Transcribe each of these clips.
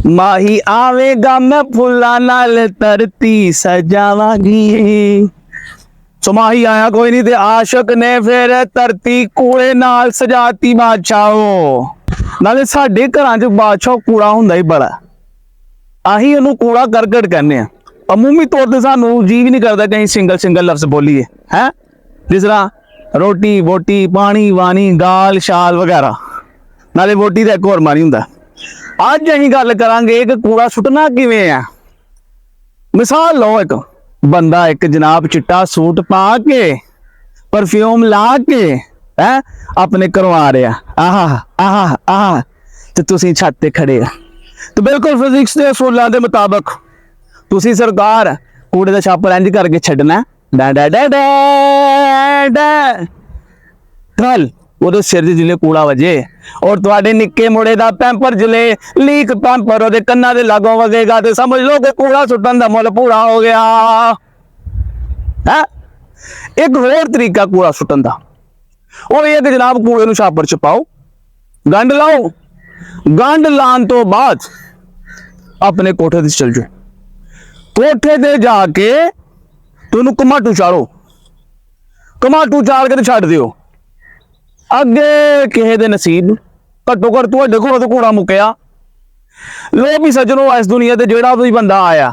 माही आवेगा मैं फुल्ला नाल धरती सजावांगी। सो माही आया कोई नहीं ते आशक ने फिर धरती कूड़े नाल सजाती बादशाहो। नाले साडे घरां च बादशाह कूड़ा हुंदा ही बड़ा, आही इहनूं कूड़ा करकट कहने आ। अमूमी तौर पर सानू जी भी नहीं करता कहीं सिंगल सिंगल लफ्ज बोलीए है, जिस तरह रोटी वोटी पानी वानी गाल शाल वगैरह। नाले वोटी का एक होर मानी हुंदा। अज असीं गल करांगे कि कूड़ा सुट्टना किवें आ। मिसाल लो, एक बंदा एक जनाब चिट्टा सूट पा के परफ्यूम ला के है अपने घरों आ रहा, आहा आहा आहा, ते तुसीं छत ते खड़े आ। तो बिल्कुल फिजिक्स के असूलों के मुताबिक तुसीं सरकार कूड़े का छापर इंज करके छड्डना, डै डै डै डै डै कल वो सिर जिले कूड़ा वजे और तुहाडे निक्के मुंडे दा पैंपर जिले लीक पैंपर ओदे कन्ना दे लागों वगेगा ते समझ लो कि कूड़ा सुट्टन दा मुल पूरा हो गया है। एक होर तरीका कूड़ा सुट्टन दा वो ये कि जनाब कूड़े नूं छापर च पाओ, गंढ लाओ, गंढ लान तो बाद अपने कोठे ते चल जाओ, कोठे ते जाके तुहानूं कमाटू चाड़ो, कमाटू चाड़ के छड्ड दिओ। अगे किसी दे नसीब घट्टो घट तुहाडे कोलों तो कूड़ा मुक्या। लो भी सज्जनों, इस दुनिया ते जेड़ा भी बंदा आया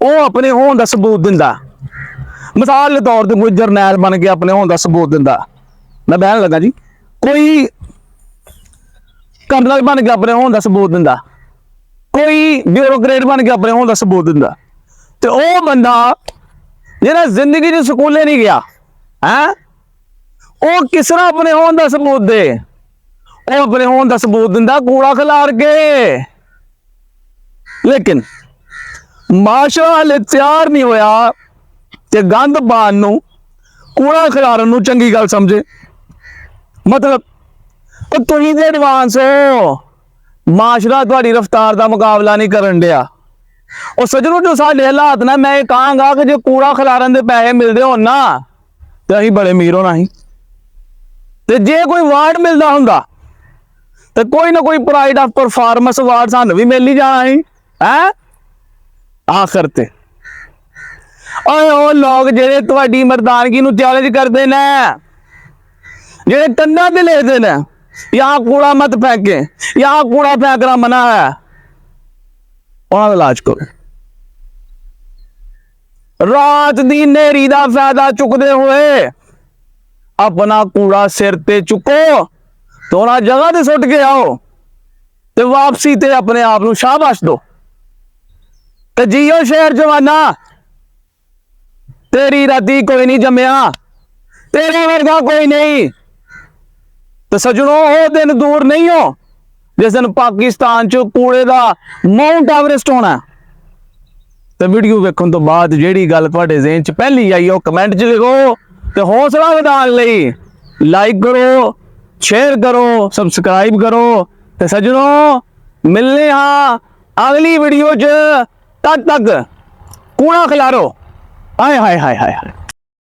वो अपने होने का सबूत दिंदा। मिसाल के तौर पर कोई जरनैल बन के अपने होने का सबूत दिंदा, मैं बहन लगा जी, कोई कर्नल बन के अपने होने का सबूत दिंदा, कोई ब्यूरोक्रेट बन के अपने होने का सबूत दिंदा। तो वह बंदा जिहड़ा जिंदगी च स्कूले नहीं गया है, वो किस तरह अपने होने का सबूत दे? वो अपने होने का सबूत दिंदा कूड़ा खिलार के। लेकिन माशरा हाले तैयार नहीं होया ते गंद पान नूं कूड़ा खिलारन नूं चंगी गल समझे। मतलब तुसीं ते एडवांस हो, माशरा तुहाडी रफ्तार का मुकाबला नहीं करन दिया। और सज्जनों जो साडे हालात ना, मैं कहांगा कि जो कूड़ा खिलारन दे पैसे मिलते हो ना तो असीं बड़े अमीर होना ही। ते जे कोई अवार्ड मिलता हुंदा तो कोई ना कोई प्राइड ऑफ परफॉर्मेंस अवार्ड सानू भी मिल ही जाना है। आखिर ते ओए ओ लोग जेड़े तुहाडी मर्दानगी नूं चैलेंज करते ने, जेड़े कंधा ते लिखदे ने यहाँ कूड़ा मत फेंके, यहाँ कूड़ा फेंकना मना है, उन्हां दा इलाज करो। रात दी नेरी दा फायदा चुकदे हुए अपना कूड़ा सिर ते चुको, थोड़ा जगह ते सुट के आओ ते वापसी ते अपने आप नूं शाबाश दो ते जियो शेर जवाना। तेरी राती कोई नहीं जमया, तेरे वर्गा कोई नहीं। तो सज्जनों वो दिन दूर नहीं हो जिस दिन पाकिस्तान च कूड़े का माउंट एवरेस्ट होना। तो वीडियो वेखण तो बाद जिहड़ी गल तुहाडे ज़हन च पहली आई हो कमेंट च लिखो, तो हौसला वधाउण लई लाइक करो, शेयर करो, सबसक्राइब करो। तो सज्जनों मिलने हाँ अगली वीडियो च, तद तक कूड़ा खिलारो। हाय हाय हाय हाय हाय।